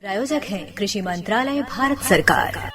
प्रायोजक है कृषि मंत्रालय भारत सरकार।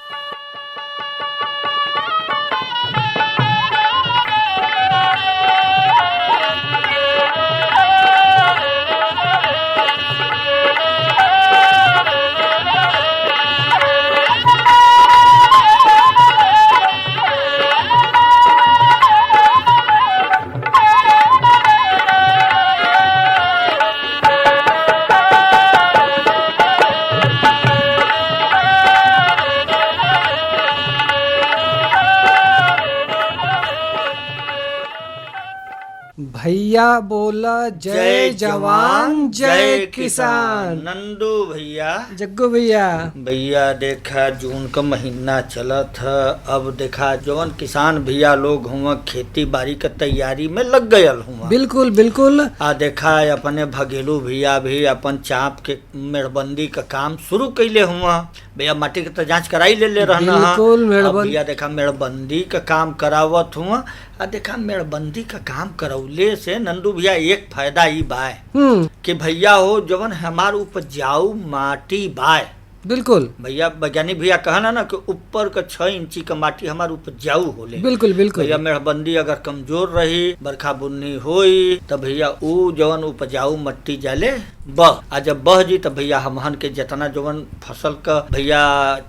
भैया बोला जय जवान जय किसान। नंदू भैया, जग्गू भैया, भैया देखा जून का महीना चला था। अब देखा जवन किसान भैया लोग हुआ खेती बाड़ी के तैयारी में लग गयल हुआ। बिल्कुल बिल्कुल। आ देखा अपने भगेलू भैया भी अपन चाप के मेड़बंदी का काम शुरू कैले हुआ। भैया माटी के तो जांच कराई ले रहना। बिल्कुल भैया देखा मेड़बंदी का काम करावत हुआ। आ देखा मेड़बंदी का काम करौले से नंदू भैया एक फायदा ई बाय कि भैया हो जवन हमार उपजाऊ माटी बाय। बिल्कुल भैया वैज्ञानिक भैया कहना ना कि ऊपर का 6 इंची का माटी हमार उपजाऊ होले। बिल्कुल बिल्कुल। भैया मेड़बंदी अगर कमजोर रही, बरखा बुन्नी होई तो भैया ऊ जवन उपजाऊ मट्टी जाले बह। आ जब बह जी तो भैया हमहन के जितना जवन फसल का भैया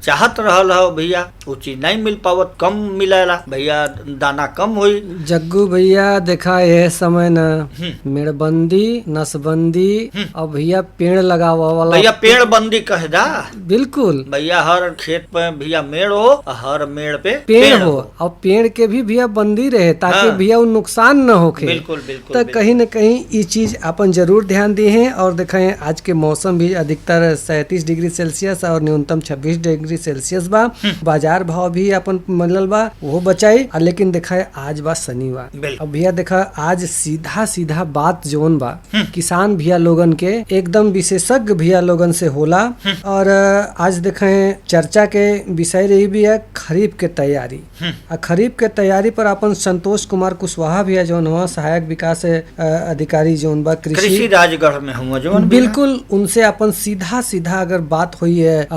चाहत रहल हो भैया वो चीज नहीं मिल पावत, कम मिलेला भैया, दाना कम हुई। जग्गू भैया देखा यह समय न मेड़बंदी नसबंदी और भैया पेड़ लगावा वाला। भैया पेड़ बंदी कह दा। बिल्कुल भैया हर खेत पे भैया मेड़ हो, हर मेड़ पे पेड़ हो और पेड़ के भी भैया बंदी रहे ताकि भैया वो नुकसान न होके। बिल्कुल बिल्कुल। तो कहीं न कहीं ये चीज अपन जरूर ध्यान दी है। और देखें आज के मौसम भी अधिकतर 37 डिग्री सेल्सियस और न्यूनतम 26 डिग्री सेल्सियस बा। बाजार भाव भी अपन मिलल बा वो बचाई। लेकिन देखा आज बा शनिवार। अब भैया देखा आज सीधा सीधा बात जोन बा किसान भैया लोगन के एकदम विशेषज्ञ भैया लोगन से होला। और आज देखें चर्चा के विषय रही भी है खरीफ के तैयारी। खरीफ के तैयारी पर अपन संतोष कुमार कुशवाहा भैया जोन हुआ सहायक विकास अधिकारी जोन बा कृषि राजगढ़ में हुआ जो बिल्कुल उनसे अपन सीधा सीधा अगर बात हुई है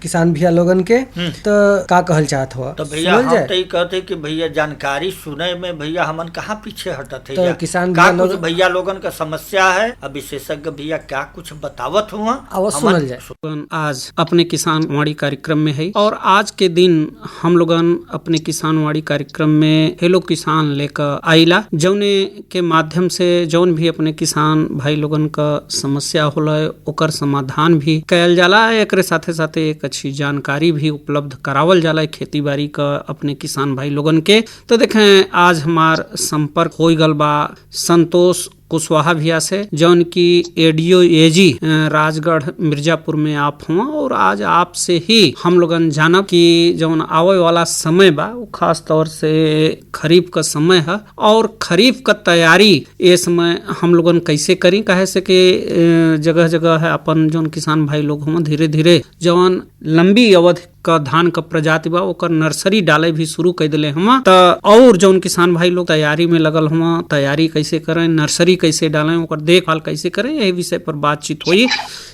किसान भैया लोगन के तो का कहल चाहत हुआ। तो भैया हम तो कहते कि भैया जानकारी सुने में भैया हमन कहाँ पीछे हटत है। तो किसान भैया लोगन का समस्या है। अब विशेषज्ञ भैया क्या कुछ बतावत हुआ सुनल जाए। आज अपने किसान वाणी कार्यक्रम में है और आज के दिन हम लोगन अपने किसान वाणी कार्यक्रम में हेलो किसान लेकर आइला जौने के माध्यम से जौन भी अपने किसान भाई लोगन का समस्या होला ओकर समाधान भी कयल जाला। एकरे साथे साथे एक अच्छी जानकारी भी उपलब्ध करावल जाला खेती बाड़ी का अपने किसान भाई लोगन के। तो देखें आज हमार संपर्क हो गल बा संतोष कुशवाहा भैया से जौन की एडीओ एजी राजगढ़ मिर्जापुर में आप हुआ। और आज आपसे ही हम लोगन जानब कि जौन आवे वाला समय बा वो खास तौर से खरीफ का समय है और खरीफ का तैयारी ये समय हम लोगन कैसे करी। कहे से कि जगह जगह है अपन जौन किसान भाई लोग हुआ धीरे धीरे जौन लंबी अवधि का धान का प्रजाति बा ओकर नर्सरी डाले भी शुरू कर दिले हम। तो और जौन किसान भाई लोग तैयारी में लगल हुआ तैयारी कैसे करें, नर्सरी कैसे डालें, ओकर देखभाल कैसे करें, यही विषय पर बातचीत हुई।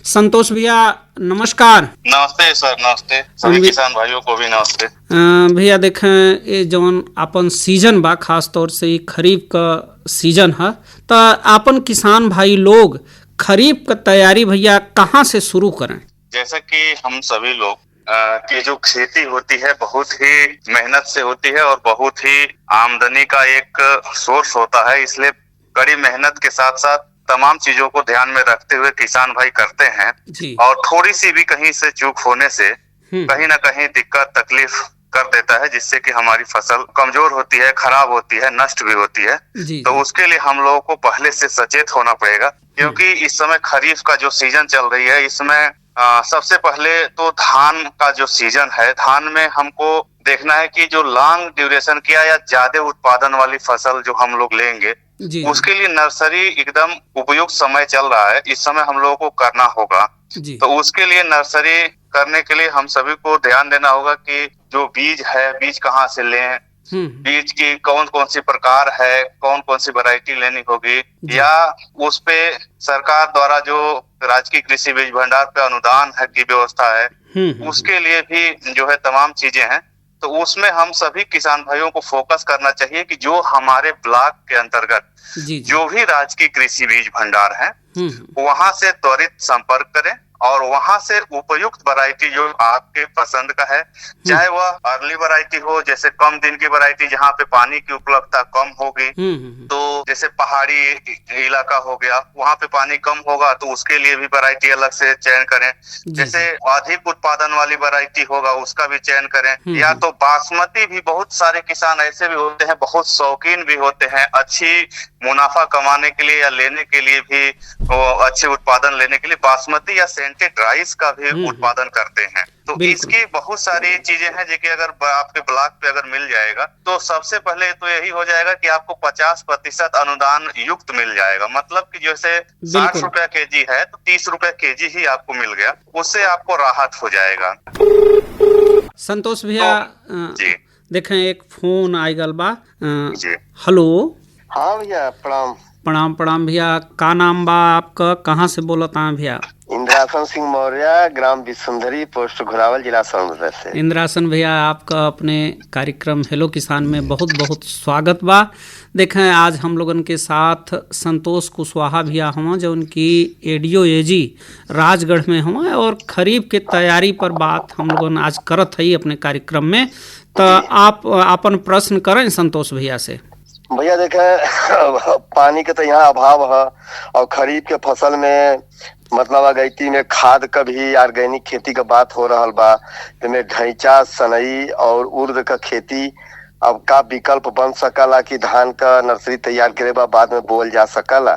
संतोष भैया नमस्कार। नमस्ते सर, नमस्ते सभी किसान भाइयों को भी नमस्ते। भैया देखें ये जौन अपन सीजन बा खास तौर से खरीफ का सीजन है तो अपन किसान भाई लोग खरीफ का तैयारी भैया कहाँ से शुरू करें। जैसा कि हम सभी लोग की जो खेती होती है बहुत ही मेहनत से होती है और बहुत ही आमदनी का एक सोर्स होता है। इसलिए कड़ी मेहनत के साथ साथ तमाम चीजों को ध्यान में रखते हुए किसान भाई करते हैं। और थोड़ी सी भी कहीं से चूक होने से कहीं ना कहीं दिक्कत तकलीफ कर देता है जिससे कि हमारी फसल कमजोर होती है, खराब होती है, नष्ट भी होती है। तो उसके लिए हम लोगों को पहले से सचेत होना पड़ेगा क्योंकि इस समय खरीफ का जो सीजन चल रही है इसमें सबसे पहले तो धान का जो सीजन है, धान में हमको देखना है कि जो लॉन्ग ड्यूरेशन किया या ज्यादा उत्पादन वाली फसल जो हम लोग लेंगे उसके लिए नर्सरी एकदम उपयुक्त समय चल रहा है। इस समय हम लोगों को करना होगा। तो उसके लिए नर्सरी करने के लिए हम सभी को ध्यान देना होगा कि जो बीज है बीज कहाँ से लें, बीज की कौन कौन सी प्रकार है, कौन कौन सी वैरायटी लेनी होगी या उस पे सरकार द्वारा जो राजकीय कृषि बीज भंडार पे अनुदान है की व्यवस्था है, उसके लिए भी जो है तमाम चीजें हैं। तो उसमें हम सभी किसान भाइयों को फोकस करना चाहिए कि जो हमारे ब्लॉक के अंतर्गत जो भी राजकीय कृषि बीज भंडार है वहां से त्वरित संपर्क करें और वहां से उपयुक्त वैरायटी जो आपके पसंद का है, चाहे वह अर्ली वैरायटी हो, जैसे कम दिन की वैरायटी जहाँ पे पानी की उपलब्धता कम होगी, तो जैसे पहाड़ी इलाका हो गया वहाँ पे पानी कम होगा तो उसके लिए भी वैरायटी अलग से चयन करें। जैसे अधिक उत्पादन वाली वैरायटी होगा उसका भी चयन करें। या तो बासमती भी, बहुत सारे किसान ऐसे भी होते हैं, बहुत शौकीन भी होते हैं, अच्छी मुनाफा कमाने के लिए या लेने के लिए भी, अच्छे उत्पादन लेने के लिए बासमती या सेंटेड राइस का भी उत्पादन करते हैं। तो इसकी बहुत सारी चीजें हैं जो कि अगर आपके ब्लॉक पे अगर मिल जाएगा तो सबसे पहले तो यही हो जाएगा कि आपको 50% अनुदान युक्त मिल जाएगा। मतलब कि जैसे 60 रुपया केजी है तो 30 रुपया केजी ही आपको मिल गया, उससे आपको राहत हो जाएगा। संतोष भैया जी देखें एक फोन आई गल बा। जी हेलो। हाँ भैया प्रणाम। प्रणाम प्रणाम भैया, का नाम बा आपका, कहाँ से बोलत हैं भैया? इंद्रासन सिंह मौर्य, ग्राम विसुंधरी, पोस्ट घोरावल, जिला सोनभद्र से। इंद्रासन भैया आपका अपने कार्यक्रम हेलो किसान में बहुत बहुत स्वागत बा। देखें आज हम लोगन के साथ संतोष कुशवाहा भैया हुआ जो उनकी एडीओ एजी राजगढ़ में हुआ और खरीफ के तैयारी पर बात हम लोगन आज करत है अपने कार्यक्रम में। तो आप अपन प्रश्न करें संतोष भैया से। भैया देखें पानी के तो यहाँ अभाव है और खरीफ के फसल में मतलब अगैती में खाद का भी ऑर्गेनिक खेती का बात हो रहा बा, जिसमें ढैंचा, सनई और उर्द का खेती अब का विकल्प बन सकला कि धान का नर्सरी तैयार करे बाद में बोल जा सकला?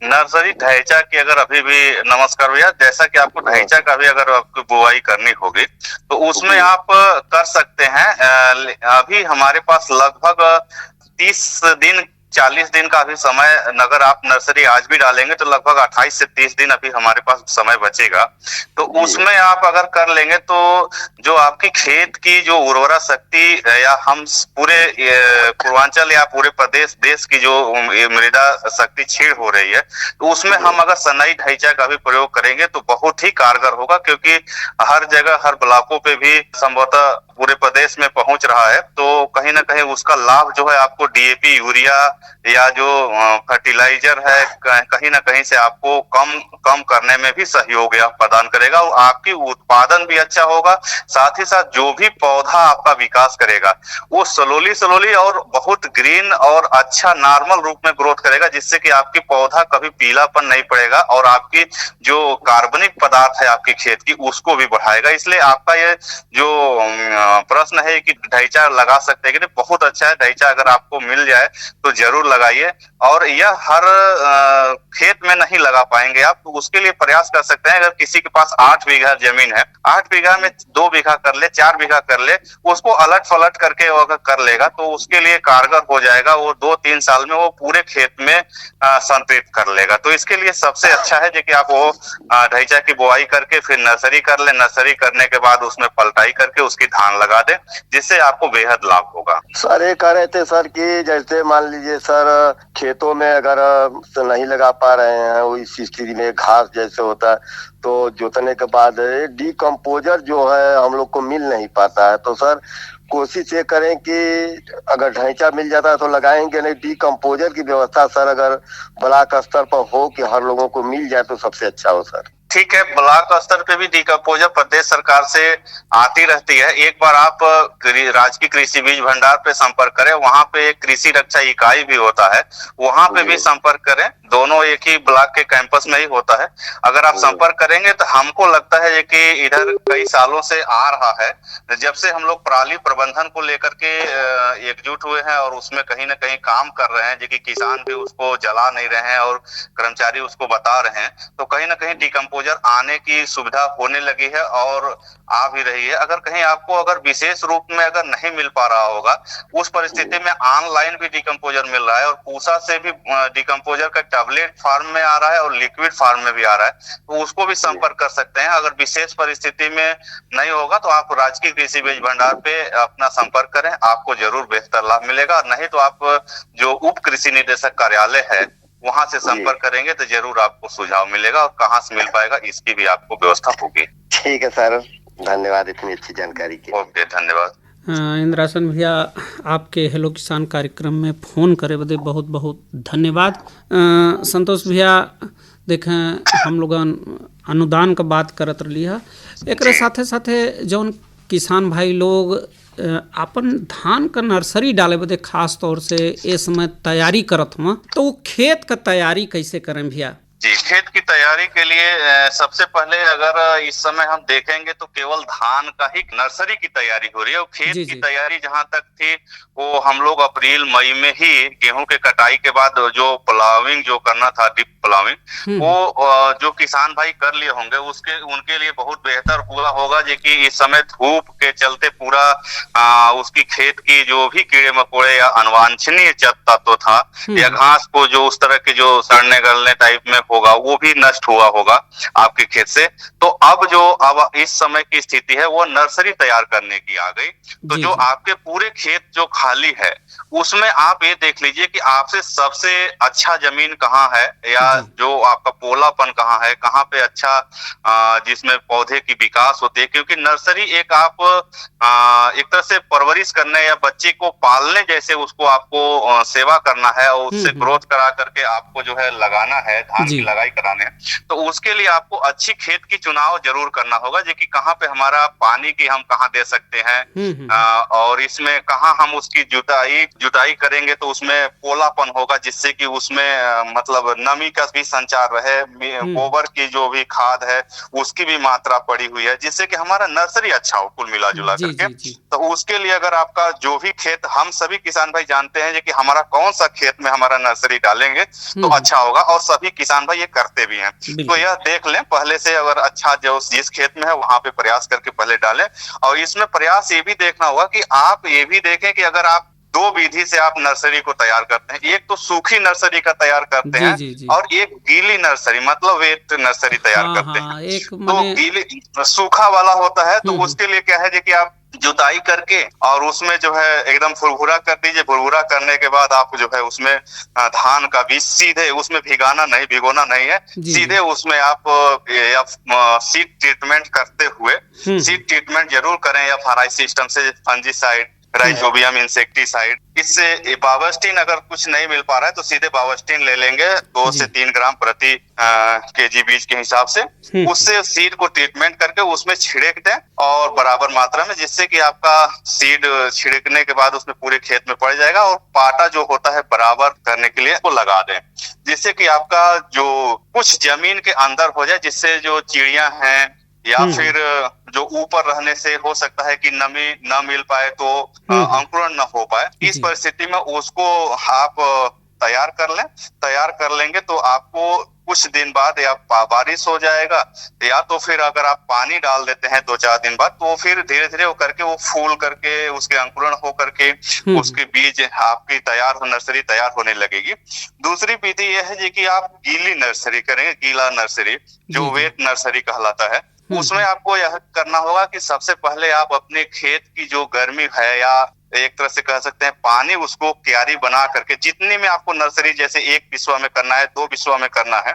नर्सरी ढैंचा की अगर अभी भी, नमस्कार भैया, जैसा कि आपको ढैंचा का भी अगर आपको बुआई करनी होगी तो उसमें आप कर सकते हैं। अभी हमारे पास लगभग 30 दिन 40 दिन का अभी समय, अगर आप नर्सरी आज भी डालेंगे तो लगभग 28 से 30 दिन अभी हमारे पास समय बचेगा। तो उसमें आप अगर कर लेंगे तो जो आपकी खेत की जो उर्वरा शक्ति या हम पूरे पूर्वांचल या पूरे प्रदेश देश की जो मृदा शक्ति छीड़ हो रही है तो उसमें हम अगर सनई ढैंचा का भी प्रयोग करेंगे तो बहुत ही कारगर होगा, क्योंकि हर जगह हर ब्लॉकों पे भी संभवतः पूरे प्रदेश में पहुंच रहा है। तो कहीं ना कहीं उसका लाभ जो है आपको डीएपी, यूरिया या जो फर्टिलाइजर है कहीं ना कहीं से आपको कम करने में भी सहयोग प्रदान करेगा और आपकी उत्पादन भी अच्छा होगा। साथ ही साथ जो भी पौधा आपका विकास करेगा वो स्लोली और बहुत ग्रीन और अच्छा नॉर्मल रूप में ग्रोथ करेगा, जिससे कि आपकी पौधा कभी पीलापन नहीं पड़ेगा और आपकी जो कार्बनिक पदार्थ है आपकी खेत की उसको भी बढ़ाएगा। इसलिए आपका ये जो प्रश्न है कि ढैंचा लगा सकते हैं कि बहुत अच्छा है, ढैंचा अगर आपको मिल जाए तो जरूर लगाइए। और यह हर खेत में नहीं लगा पाएंगे आप, तो उसके लिए प्रयास कर सकते हैं। अगर किसी के पास 8 बीघा जमीन है, 8 बीघा में 2 बीघा कर ले, 4 बीघा कर ले, उसको अलट फलट करके अगर कर लेगा तो उसके लिए कारगर हो जाएगा। वो 2-3 साल में वो पूरे खेत में संतृप्त कर लेगा। तो इसके लिए सबसे अच्छा है कि आप वो ढैंचा की बुआई करके फिर नर्सरी कर ले, नर्सरी करने के बाद उसमें पलटाई करके उसकी धान लगा दे, जिससे आपको बेहद लाभ होगा। सर ये कह रहे थे सर कि जैसे मान लीजिए सर खेतों में अगर नहीं लगा पा रहे हैं वो इस स्थिति में घास जैसे होता है तो जोतने के बाद डीकम्पोजर जो है हम लोग को मिल नहीं पाता है। तो सर कोशिश ये करें कि अगर ढैंचा मिल जाता है तो लगाएंगे, नहीं डीकम्पोजर की व्यवस्था सर अगर ब्लॉक स्तर पर हो कि हर लोगों को मिल जाए तो सबसे अच्छा हो सर। ठीक है, ब्लॉक स्तर पे भी डीकम्पोजर प्रदेश सरकार से आती रहती है। एक बार आप राजकीय कृषि बीज भंडार पे संपर्क करें, वहां पे एक कृषि रक्षा इकाई भी होता है, वहां पे भी संपर्क करें। दोनों एक ही ब्लॉक के कैंपस में ही होता है। अगर आप संपर्क करेंगे तो हमको लगता है कि इधर कई सालों से आ रहा है, जब से हम लोग पराली प्रबंधन को लेकर के एकजुट हुए हैं और उसमें कहीं ना कहीं काम कर रहे हैं, जो कि किसान भी उसको जला नहीं रहे हैं और कर्मचारी उसको बता रहे हैं, तो कहीं ना कहीं डीकम्पोजर आने की सुविधा होने लगी है और आ भी रही है। अगर कहीं आपको अगर विशेष रूप में अगर नहीं मिल पा रहा होगा, उस परिस्थिति में ऑनलाइन भी डीकम्पोजर मिल रहा है और पूसा से भी डीकम्पोजर का टैबलेट फॉर्म में आ रहा है और लिक्विड फॉर्म में भी आ रहा है, तो उसको भी संपर्क कर सकते हैं। अगर विशेष परिस्थिति में नहीं होगा तो आप राजकीय कृषि बीज भंडार पे अपना संपर्क करें, आपको जरूर बेहतर लाभ मिलेगा। नहीं तो आप जो उप कृषि निदेशक कार्यालय है वहां से संपर्क करेंगे तो जरूर आपको सुझाव मिलेगा, और कहाँ से मिल पाएगा इसकी भी आपको व्यवस्था होगी। ठीक है सर, धन्यवाद इतनी अच्छी जानकारी के। ओके, धन्यवाद। इंद्रासन भैया, आपके हेलो किसान कार्यक्रम में फ़ोन करे बदे बहुत बहुत धन्यवाद। संतोष भैया, देखें हम लोग अनुदान का बात करत रही है, एक साथे साथे जौन किसान भाई लोग अपन धान का नर्सरी डाले बदे खास तौर से इस समय तैयारी करत हुआ, तो वो खेत का तैयारी कैसे करें भैया? जी, खेत की तैयारी के लिए सबसे पहले अगर इस समय हम देखेंगे तो केवल धान का ही नर्सरी की तैयारी हो रही है। और खेत की तैयारी जहां तक थी वो हम लोग अप्रैल मई में ही गेहूं के कटाई के बाद जो प्लाविंग जो करना था, डिप प्लाविंग, वो जो किसान भाई कर लिए होंगे उनके लिए बहुत बेहतर हुआ होगा, जो कि इस समय धूप के चलते पूरा उसकी खेत की जो भी कीड़े मकोड़े या अनवांछनीय तत्व था या घास को जो उस तरह के जो सड़ने गलने टाइप में होगा वो भी नष्ट हुआ होगा आपके खेत से। तो अब इस समय की स्थिति है वो नर्सरी तैयार करने की आ गई। तो जो आपके पूरे खेत जो खाली है उसमें आप ये देख लीजिए कि आपसे सबसे अच्छा जमीन कहाँ है, या जो आपका पोलापन कहाँ है, कहाँ पे अच्छा जिसमें पौधे की विकास होती है। क्योंकि नर्सरी एक आप एक तरह से परवरिश करने या बच्चे को पालने जैसे उसको आपको सेवा करना है और उससे ग्रोथ करा करके आपको जो है लगाना है, धान की लगाई कराने है। तो उसके लिए आपको अच्छी खेत की चुनाव जरूर करना होगा, जो कि कहाँ पे हमारा पानी की हम कहाँ दे सकते हैं और इसमें कहाँ हम उसकी जुताई करेंगे तो उसमें पोलापन होगा, जिससे कि उसमें मतलब नमी का भी संचार रहे, गोबर की जो भी खाद है उसकी भी मात्रा पड़ी हुई है, जिससे कि हमारा नर्सरी अच्छा हो कुल मिला जुला करके। तो उसके लिए अगर आपका जो भी खेत, हम सभी किसान भाई जानते हैं कि हमारा कौन सा खेत में हमारा नर्सरी डालेंगे तो अच्छा होगा, और सभी किसान भाई ये करते भी हैं। तो यह देख लें पहले से, अगर अच्छा जो जिस खेत में है वहां पे प्रयास करके पहले डालें। और इसमें प्रयास ये भी देखना होगा कि आप ये भी देखें कि अगर आप दो विधि से आप नर्सरी को तैयार करते हैं, एक तो सूखी नर्सरी का तैयार करते हैं और एक गीली नर्सरी मतलब वेट नर्सरी तैयार करते हैं। तो गीली सूखा वाला होता है तो उसके लिए क्या है कि आप जुताई करके और उसमें जो है एकदम फुरभुरा कर दीजिए। फुरभुरा करने के बाद आप जो है उसमें धान का बीज सीधे उसमें भिगोना नहीं है, सीधे उसमें आप सीड ट्रीटमेंट करते हुए, सीड ट्रीटमेंट जरूर करें या FSM से फंजीसाइड, राइजोबियम इंसेक्टिसाइड। इससे बावस्टीन अगर कुछ नहीं मिल पा रहा है तो सीधे बावस्टीन ले लेंगे 2 से 3 ग्राम प्रति केजी बीज के हिसाब से। उससे सीड को ट्रीटमेंट करके उसमें छिड़क दें और बराबर मात्रा में, जिससे कि आपका सीड छिड़कने के बाद उसमें पूरे खेत में पड़ जाएगा। और पाटा जो होता है बराबर करने के लिए वो लगा दें, जिससे कि आपका जो कुछ जमीन के अंदर हो जाए, जिससे जो चिड़िया हैं या फिर जो ऊपर रहने से हो सकता है कि नमी न मिल पाए तो अंकुरण न हो पाए। इस परिस्थिति में उसको आप तैयार कर लें। तैयार कर लेंगे तो आपको कुछ दिन बाद या बारिश हो जाएगा, या तो फिर अगर आप पानी डाल देते हैं 2-4 दिन बाद तो फिर धीरे धीरे वो करके वो फूल करके उसके अंकुरण हो करके उसके बीज आपकी नर्सरी तैयार होने लगेगी। दूसरी विधि यह है कि आप गीली नर्सरी करेंगे, गीला नर्सरी जो वेट नर्सरी कहलाता है। उसमें आपको यह करना होगा कि सबसे पहले आप अपने खेत की जो गर्मी है या एक तरह से कह सकते हैं पानी, उसको क्यारी बना करके, जितनी में आपको नर्सरी जैसे 1 बिस्वा में करना है, 2 बिस्वा में करना है,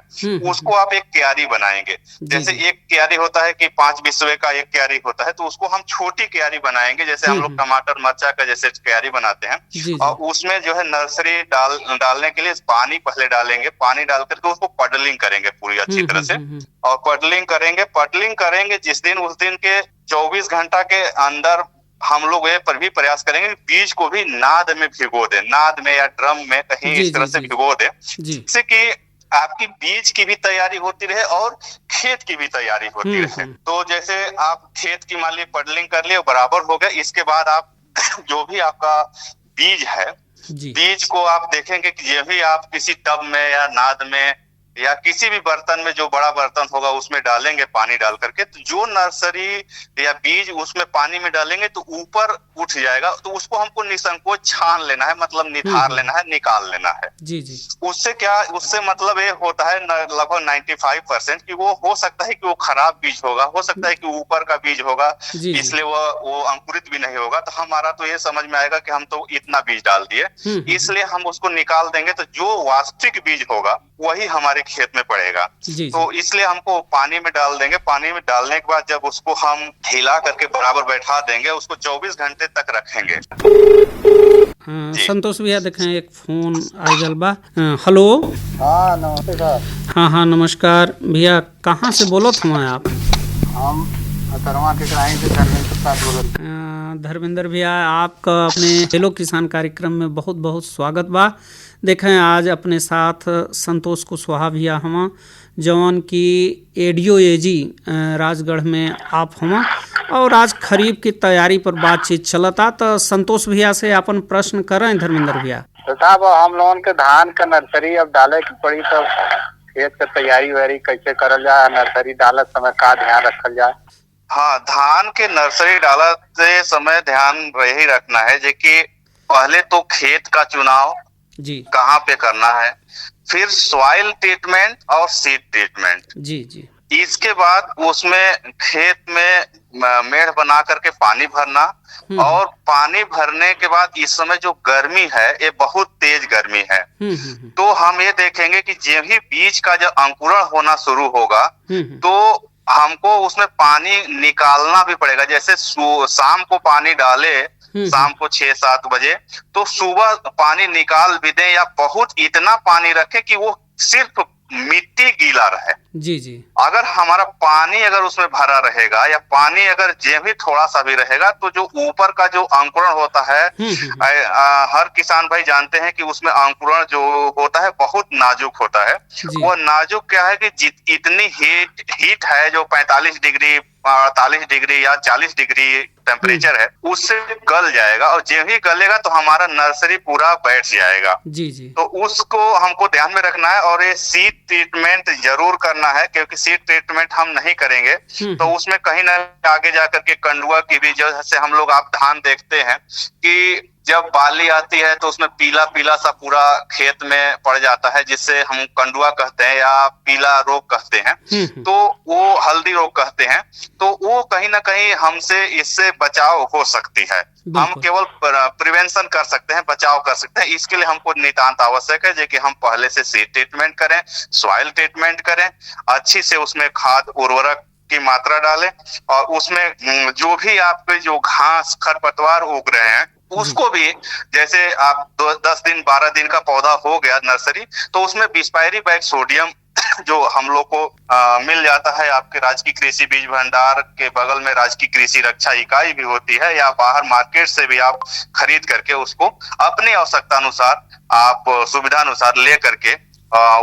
उसको आप एक क्यारी बनाएंगे। जैसे एक क्यारी होता है कि 5 बिस्वे का एक क्यारी होता है, तो उसको हम छोटी क्यारी बनाएंगे, जैसे हम लोग टमाटर मरचा का जैसे क्यारी बनाते हैं। और उसमें जो है नर्सरी डालने के लिए पानी पहले डालेंगे, पानी डाल करके उसको पडलिंग करेंगे पूरी अच्छी तरह से। और पडलिंग करेंगे जिस दिन, उस दिन के 24 घंटा के अंदर हम लोग ये पर भी प्रयास करेंगे कि बीज को भी नाद में भिगो दे, नाद में या ड्रम में कहीं इस तरह से भिगो दे, जिससे कि आपकी बीज की भी तैयारी होती रहे और खेत की भी तैयारी होती रहे। तो जैसे आप खेत की मान ली पडलिंग कर लिए, बराबर हो गया, इसके बाद आप जो भी आपका बीज है, बीज को आप देखेंगे कि ये भी आप किसी टब में या नाद में या किसी भी बर्तन में, जो बड़ा बर्तन होगा उसमें डालेंगे पानी डाल करके, तो जो नर्सरी या बीज उसमें पानी में डालेंगे तो ऊपर उठ जाएगा। तो उसको हमको निसंकोच छान लेना है, मतलब निथार लेना है, निकाल लेना है। जी जी। उससे मतलब ये होता है लगभग 95% कि वो हो सकता है कि वो खराब बीज होगा, हो सकता है कि ऊपर का बीज होगा, इसलिए वो अंकुरित भी नहीं होगा। तो हमारा तो ये समझ में आएगा कि हम तो इतना बीज डाल दिए, इसलिए हम उसको निकाल देंगे। तो जो वास्तविक बीज होगा वही हमारे खेत में पड़ेगा। तो इसलिए हमको पानी में डाल देंगे। पानी में डालने के बाद जब उसको हम हिला करके बराबर बैठा देंगे, उसको 24 घंटे तक रखेंगे। संतोष भैया देखें एक फोन आ गल बा। हेलो। हाँ नमस्ते सर। हाँ नमस्कार भैया, कहाँ से बोलो थे आप? हम अतरवा के ग्रामीण से धर्मेंद्र प्रसाद बोल। धर्मेंद्र भैया, आपका अपने हेलो किसान कार्यक्रम में बहुत बहुत स्वागत बा। देखें आज अपने साथ संतोष कुशवाहा भैया हम, जौन की ADO-AG राजगढ़ में आप हम, और आज खरीफ की तैयारी पर बातचीत चलता। तो संतोष भैया से अपन प्रश्न करें धर्मेंद्र भैया। तो साहब हम लोगन के धान का नर्सरी अब डाले की पड़ी, तो खेत का तैयारी वैयारी कैसे करल जाए, नर्सरी डालत समय का ध्यान रखल जाए? हाँ, धान के नर्सरी डालते समय ध्यान यही रखना है कि पहले तो खेत का चुनाव जी कहाँ पे करना है, फिर सॉइल ट्रीटमेंट और सीड ट्रीटमेंट। जी जी। इसके बाद उसमें खेत में मेड़ बना करके पानी भरना, और पानी भरने के बाद इस समय जो गर्मी है ये बहुत तेज गर्मी है, तो हम ये देखेंगे कि जब ही बीज का जब अंकुरण होना शुरू होगा तो हमको उसमें पानी निकालना भी पड़ेगा। जैसे शाम को पानी डाले, शाम को 6-7 बजे, तो सुबह पानी निकाल भी दें, या बहुत इतना पानी रखें कि वो सिर्फ मिट्टी गीला रहे। जी जी। अगर हमारा पानी अगर उसमें भरा रहेगा, या पानी अगर जे भी थोड़ा सा भी रहेगा, तो जो ऊपर का जो अंकुरण होता है, हर किसान भाई जानते हैं कि उसमें अंकुरण जो होता है बहुत नाजुक होता है। वो नाजुक क्या है कि इतनी हीट है जो 45 डिग्री 48 डिग्री या 40 डिग्री टेम्परेचर है, उससे गल जाएगा, और जब ही गलेगा तो हमारा नर्सरी पूरा बैठ जाएगा। जी जी। तो उसको हमको ध्यान में रखना है, और ये सीड ट्रीटमेंट जरूर करना है, क्योंकि सीड ट्रीटमेंट हम नहीं करेंगे तो उसमें कहीं ना आगे जाकर के कंडुआ की भी, जैसे हम लोग आप धान देखते हैं कि जब बाली आती है तो उसमें पीला पीला सा पूरा खेत में पड़ जाता है, जिससे हम कंडुआ कहते हैं या पीला रोग कहते हैं, तो वो हल्दी रोग कहते हैं। तो वो कहीं ना कहीं हमसे इससे बचाव हो सकती है। हम केवल प्रिवेंशन कर सकते हैं, बचाव कर सकते हैं। इसके लिए हमको नितांत आवश्यक है कि हम पहले से सीड ट्रीटमेंट करें, सॉइल ट्रीटमेंट करें, अच्छी से उसमें खाद उर्वरक की मात्रा डालें, और उसमें जो भी आपके जो घास खरपतवार उग रहे हैं उसको भी, जैसे आप 10 दिन 12 दिन का पौधा हो गया नर्सरी, तो उसमें बिस्पायरी बैग सोडियम जो हम लोग को मिल जाता है, आपके राजकीय कृषि बीज भंडार के बगल में राजकीय कृषि रक्षा इकाई भी होती है, या बाहर मार्केट से भी आप खरीद करके उसको अपनी आवश्यकता अनुसार, आप सुविधा अनुसार ले करके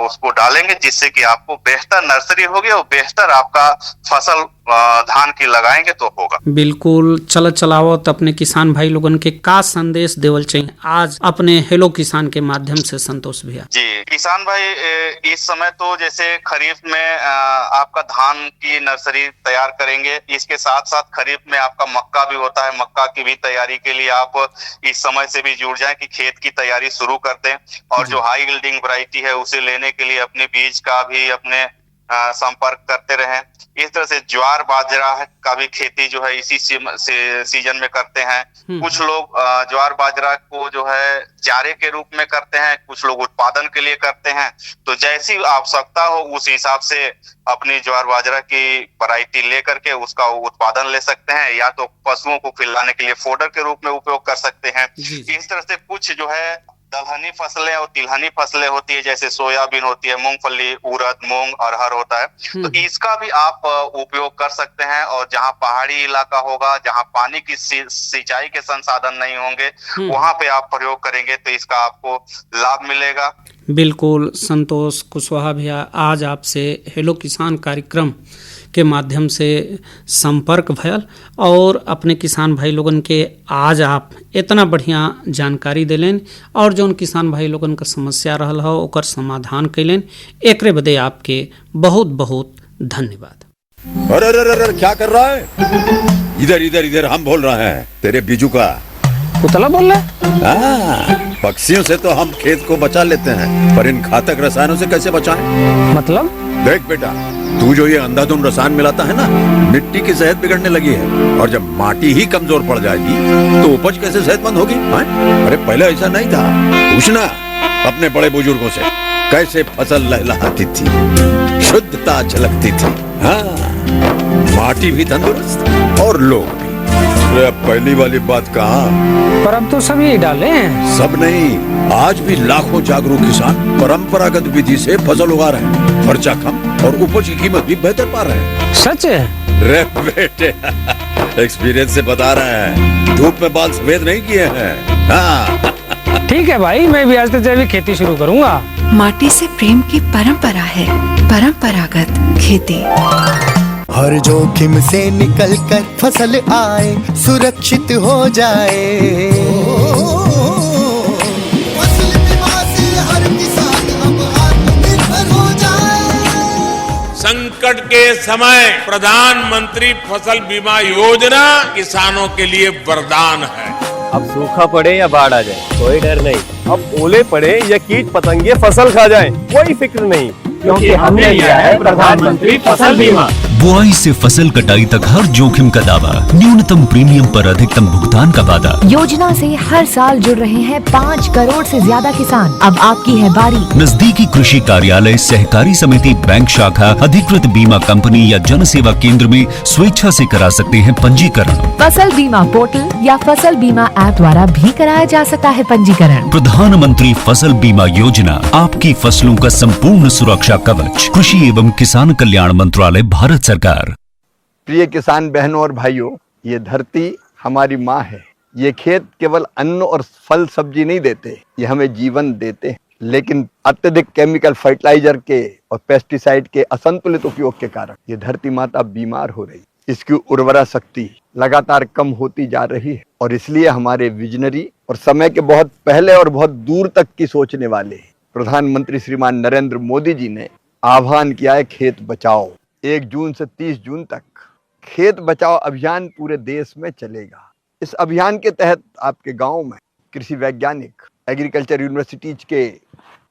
उसको डालेंगे, जिससे कि आपको बेहतर नर्सरी होगी और बेहतर आपका फसल धान की लगाएंगे तो होगा। बिल्कुल। चल चलावत अपने किसान भाई लोगन के का संदेश देवल चाहिए आज अपने हेलो किसान के माध्यम से संतोष भैया? जी, किसान भाई इस समय तो जैसे खरीफ में आपका धान की नर्सरी तैयार करेंगे, इसके साथ साथ खरीफ में आपका मक्का भी होता है, मक्का की भी तैयारी के लिए आप इस समय से भी जुड़ जाएं कि खेत की तैयारी शुरू कर दें, और जो हाई यील्डिंग वैरायटी है उसे लेने के लिए अपने बीज का भी अपने संपर्क करते रहें। इस तरह से ज्वार बाजरा का भी खेती जो है इसी सीजन में करते हैं। कुछ लोग ज्वार बाजरा को जो है चारे के रूप में करते हैं, कुछ लोग उत्पादन के लिए करते हैं। तो जैसी आवश्यकता हो उस हिसाब से अपनी ज्वार बाजरा की वैरायटी ले करके उसका उत्पादन ले सकते हैं, या तो पशुओं को खिलाने के लिए फोडर के रूप में उपयोग कर सकते हैं। इस तरह से कुछ जो है दलहनी फसलें और तिलहनी फसलें होती है, जैसे सोयाबीन होती है, मूंगफली, उड़द, मूंग, अरहर होता है, तो इसका भी आप उपयोग कर सकते हैं। और जहां पहाड़ी इलाका होगा, जहां पानी की सिंचाई के संसाधन नहीं होंगे, वहां पे आप प्रयोग करेंगे तो इसका आपको लाभ मिलेगा। बिल्कुल संतोष कुशवाहा भैया, आज आपसे हेलो किसान कार्यक्रम के माध्यम से संपर्क भयल और अपने किसान भाई लोगन के आज आप इतना बढ़िया जानकारी दिलेन और जौन किसान भाई लोगन का समस्या रहल हो ओकर समाधान कैलेन, एकरे बदे आपके बहुत बहुत धन्यवाद। अरे अरे अरे क्या कर रहा है? इधर इधर इधर हम बोल रहे हैं तेरे बीजू का। पुतला बोल रहा है? पक्षियों से तो हम खेत को बचा लेते हैं, पर इन घातक रसायनों से कैसे बचाएं? मतलब? देख बेटा, तू जो ये अंधाधुंध रसायन मिलाता है ना, मिट्टी की सेहत बिगड़ने लगी है। और जब माटी ही कमजोर पड़ जाएगी तो उपज कैसे सेहतमंद होगी? अरे पहले ऐसा नहीं था। पूछना अपने बड़े बुजुर्गों से, कैसे फसल लहलहाती थी, शुद्धता झलकती थी। हाँ, माटी भी तंदुरुस्त और लोग भी। अब पहली वाली बात कहाँ, पर अब तो सब यही डाले हैं। सब नहीं, आज भी लाखों जागरूक किसान परंपरागत विधि से फसल उगा रहे हैं। खर्चा कम और उपज की कीमत भी बेहतर पा रहे हैं। सच है? रे बेटे, एक्सपीरियंस से बता रहे हैं, धूप में बाल सफेद नहीं किए हैं। हाँ। ठीक है भाई, मैं भी आज से जैविक खेती शुरू करूंगा। माटी से प्रेम की परंपरा है परंपरागत खेती। हर जोखिम से निकल कर फसल आए, सुरक्षित हो जाए। फसल बीमा से हर किसान अब आत्मनिर्भर हो जाए। संकट के समय प्रधानमंत्री फसल बीमा योजना किसानों के लिए वरदान है। अब सूखा पड़े या बाढ़ आ जाए कोई डर नहीं, अब ओले पड़े या कीट पतंगे फसल खा जाए कोई फिक्र नहीं, क्योंकि हमने लिया है प्रधानमंत्री फसल बीमा। बुआई से फसल कटाई तक हर जोखिम का दावा, न्यूनतम प्रीमियम पर अधिकतम भुगतान का वादा। योजना से हर साल जुड़ रहे हैं 5 करोड़ से ज्यादा किसान। अब आपकी है बारी। नजदीकी कृषि कार्यालय, सहकारी समिति, बैंक शाखा, अधिकृत बीमा कंपनी या जन सेवा केंद्र में स्वेच्छा से करा सकते हैं पंजीकरण। फसल बीमा पोर्टल या फसल बीमा ऐप द्वारा भी कराया जा सकता है पंजीकरण। प्रधानमंत्री फसल बीमा योजना, आपकी फसलों का संपूर्ण सुरक्षा कवच। कृषि एवं किसान कल्याण मंत्रालय, भारत सरकार। प्रिय किसान बहनों और भाइयों, ये धरती हमारी माँ है। ये खेत केवल अन्न और फल सब्जी नहीं देते, ये हमें जीवन देते हैं। लेकिन अत्यधिक केमिकल फर्टिलाइजर के और पेस्टिसाइड के असंतुलित उपयोग के कारण ये धरती माता बीमार हो रही, इसकी उर्वरा शक्ति लगातार कम होती जा रही है। और इसलिए हमारे विजनरी और समय के बहुत पहले और बहुत दूर तक की सोचने वाले प्रधानमंत्री श्रीमान नरेंद्र मोदी जी ने आह्वान किया है, खेत बचाओ। 1 जून से 30 जून तक खेत बचाओ अभियान पूरे देश में चलेगा। इस अभियान के तहत आपके गांव में कृषि वैज्ञानिक, एग्रीकल्चर यूनिवर्सिटीज के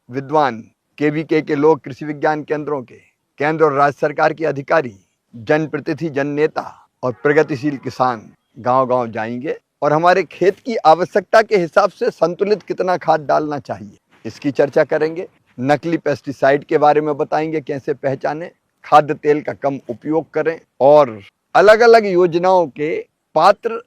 विद्वान, केवीके के लोग, कृषि विज्ञान केंद्रों के केंद्र और राज्य सरकार के अधिकारी, जनप्रतिनिधि, जन नेता और प्रगतिशील किसान गांव-गांव जाएंगे और हमारे खेत की आवश्यकता के हिसाब से संतुलित कितना खाद डालना चाहिए इसकी चर्चा करेंगे। नकली पेस्टिसाइड के बारे में बताएंगे, कैसे पहचानें, खाद्य तेल का कम उपयोग करें और अलग अलग योजनाओं के पात्र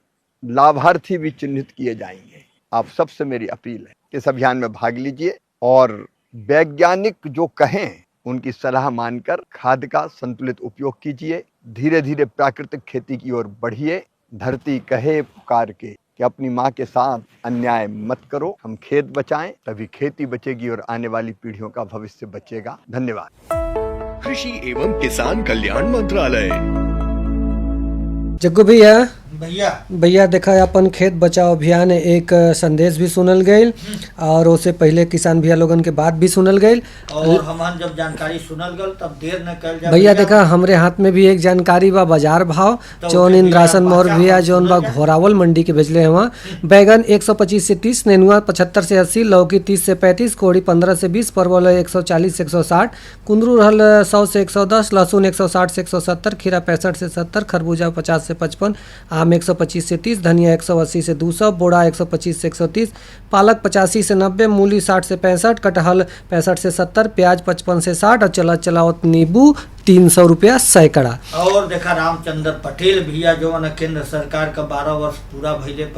लाभार्थी भी चिन्हित किए जाएंगे। आप सबसे मेरी अपील है, इस अभियान में भाग लीजिए और वैज्ञानिक जो कहें उनकी सलाह मानकर खाद का संतुलित उपयोग कीजिए। धीरे धीरे प्राकृतिक खेती की ओर बढ़िए। धरती कहे पुकार के कि अपनी माँ के साथ अन्याय मत करो। हम खेत बचाएं, तभी खेती बचेगी और आने वाली पीढ़ियों का भविष्य बचेगा। धन्यवाद। कृषि एवं किसान कल्याण मंत्रालय। जग्गू भैया देखा अपन खेत बचाओ अभियान एक संदेश भी सुनल गईल और उससे पहले किसान भैया लोगन के बात भी सुनल गईल और हम जब जानकारी सुनल गल तब देर न कर जा। भैया देखा हमरे हाथ में भी एक जानकारी बा बाजार भाव जौन इंद्रासन मौर्य भैया जौन बा घोरावल मंडी के भेजले हैं। वहाँ बैगन 125 से 30, नेनुआ 75 से 80, लौकी 30 से 35, कोड़ी 15 से 20, परवल 140 से 160, कुंदरू रहल 100 से 110, लहसुन 160 से 170, खीरा 65 से 70, खरबूजा 50 से 55, आम 125 से 30, धनिया 180 से 200, बोड़ा 125 से 130, पालक 85 से 90, मूली 60 से 65, कटहल 65 से 70, प्याज 55 से 60 और चलावत नींबू 300 रुपया सैकड़ा। और देखा रामचंद्र पटेल भैया जो है केंद्र सरकार का 12 वर्ष पूरा भइले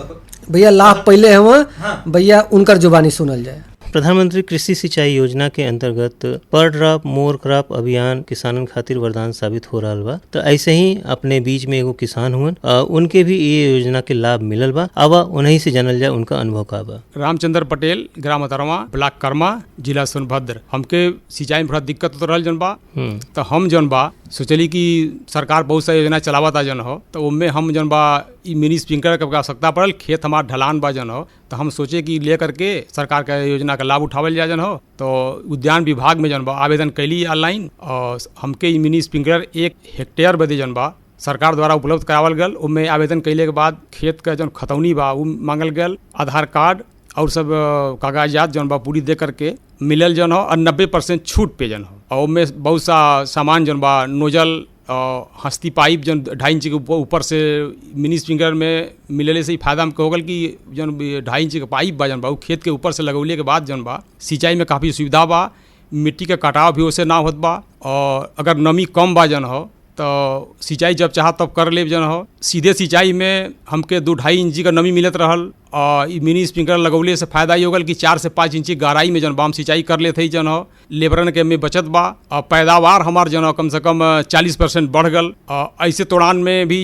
भैया लाभ पहले है वहाँ। भैया उनकर जुबानी सुनल जाए। प्रधानमंत्री कृषि सिंचाई योजना के अंतर्गत पर ड्रॉप मोर क्रॉप अभियान किसानन खातिर वरदान साबित हो रहा बा। तो ऐसे ही अपने बीच में एगो किसान हुआ, उनके भी ये योजना के लाभ मिलल बा। अब उन्हीं से जानल जाए उनका अनुभव का बा। रामचंद्र पटेल, ग्राम अतरवा, ब्लॉक कर्मा, जिला सोनभद्र। हमके सिंचाई में थोड़ा दिक्कत तो रहल जन बा, तो हम जन बा सोचली कि सरकार बहुत सा योजना चलावता जन हो, तो उनमें हम जन बा मिनी स्प्रिंकलर के आवश्यकता पड़ल। खेत हमार ढलान बा जन हो, तो हम सोचे कि ले करके सरकार का योजना का लाभ उठावल जाए जन हो। तो उद्यान विभाग में जन बा आवेदन कैली ऑनलाइन, और हमके मिनी स्प्रिंकलर 1 हेक्टेयर बदे जन बा सरकार द्वारा उपलब्ध करावल गल। उनमें आवेदन कैले के बाद खेत का जन खतौनी बा वो मांगल गल, आधार कार्ड और सब कागजात जन बा पूरी दे करके मिलल जन हो, और 90% छूट पे जन हो। और उनमें बहुत सा सामान जन बा नोजल, हस्ती पाइप जन 2.5 इंच के ऊपर से मिनी स्प्रिंकलर में मिलने से ही फायदा हमको हो गल कि जन 2.5 इंच के पाइप बा जन बा खेत के ऊपर से लगौले के बाद जन बा सिंचाई में काफ़ी सुविधा बा। मिट्टी का कटाव भी उससे ना होत बा, और अगर नमी कम बा जन हो तो सिंचाई जब चाह तब कर ले जन हो। सीधे सिंचाई में हमके 2-2.5 इंची का नमी मिलत रहल, और मिनी स्प्रिंकलर लगौले से फायदा ये होगल कि 4 से 5 इंची गहराई में जन बा हम सिंचाई कर लेते ही जन हो। लेबरन के में बचत बा, और पैदावार हमार जन हो कम से कम 40% बढ़ गल। ऐसे तोड़ान में भी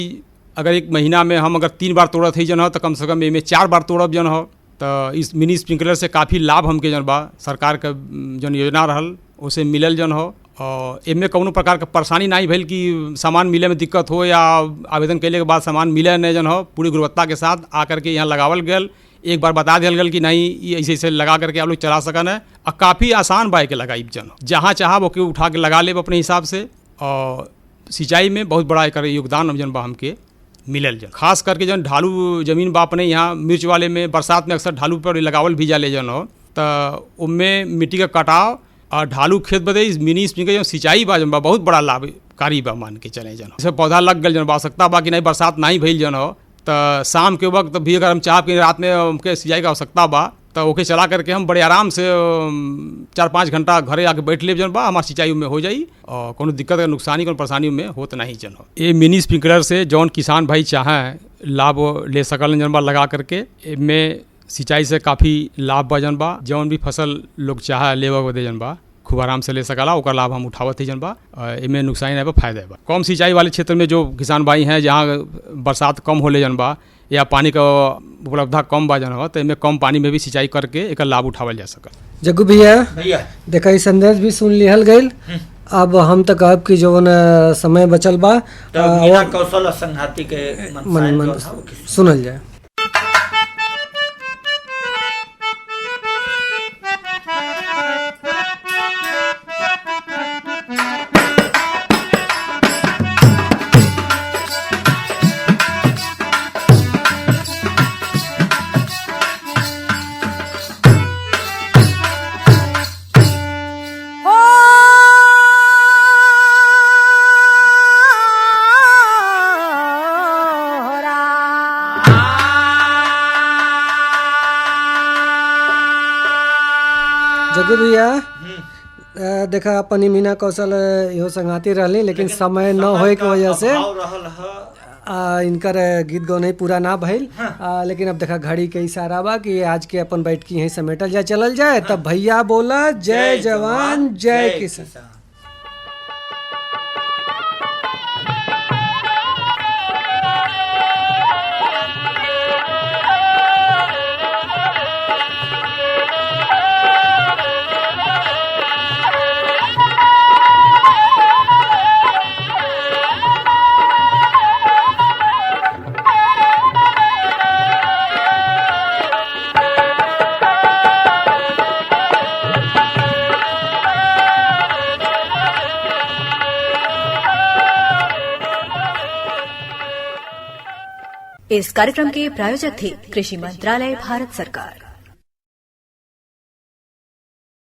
अगर 1 महीना में हम अगर 3 बार तोड़त ही जन हो, तो कम से कम में 4 बार तोड़ब जन हो। तो इस मिनी स्प्रिंकलर से काफ़ी लाभ हमके जन बा सरकार का जन योजना रहल उसे मिलल जन हो। और इनमें कौनो प्रकार का परेशानी नहीं भइल कि सामान मिले में दिक्कत हो, या आवेदन कैले के बाद सामान मिले नहीं जन हो। पूरी गुणवत्ता के साथ आकर के यहाँ लगावल गल, एक बार बता दिया गल कि नहीं ये ऐसे ऐसे लगा करके आप लोग चला सकन है। और काफ़ी आसान बाइक लगाई जन हो, जहाँ चाह वो के उठा के लगा ले अपने हिसाब से। और सिंचाई में बहुत बड़ा एक योगदान जन बा हमके मिलल जन। खास करके जन ढालू जमीन बा अपने यहाँ मिर्च वाले में बरसात में अक्सर ढालू पर लगावल भी जाले जन हो, तो उनमें मिट्टी का कटाव और ढालू खेत बदे मिनी स्प्रिंकलर सिंचाई बा जन बा बहुत बड़ा लाभकारी बा मान के चले जन। जैसे पौधा लग गल जन बा आवश्यकता बा कि नहीं बरसात नहीं भइल जन हो, तो शाम के वक्त भी अगर हम चाह कि रात में हमके सिंचाई का आवश्यकता बा, तो ओके चला करके हम बड़े आराम से 4-5 घंटा घरे आके बैठ ले जन बा हमारे सिंचाई में हो जाई, और कोनो दिक्कत का नुकसानी कोनो परेशानी में होत नहीं जन हो। ये मिनी स्प्रिंकलर से जौन किसान भाई चाहें लाभ ले सकल जन बा लगा करके। इनमें सिंचाई से काफ़ी लाभ बा जन बा, जौन भी फसल लोग चाहे लेवा बदे जन बा खूब आराम से ले सकला, ओकर लाभ हम उठावत ही जन बा। इनमें नुकसान नहीं बा, फायदा बा। कम सिंचाई वाले क्षेत्र में जो किसान भाई हैं जहाँ बरसात कम होले जन बा या पानी का उपलब्धता कम बा जन हो, तो इनमें कम पानी में भी सिंचाई करके एक लाभ उठावल जा सका। जग्गू भैया देखा ई संदेश भी सुन लिहल गईल। अब हम तक अब की जो समय बचल बा कौशल संघाती के मन सुनल जाए। जग्गू भैया देखा अपनी मीना कौशल इहो संगाती रहली, लेकिन समय न होए के वजह से इनकर गीत गौने पूरा ना भइल। लेकिन अब देखा घड़ी के इशारा बा कि आज के अपन बैठ की यहीं समेटल जाए चलल जाए। तब भैया बोला जय जवान जय किसान। इस कार्यक्रम के प्रायोजक थे कृषि मंत्रालय भारत सरकार।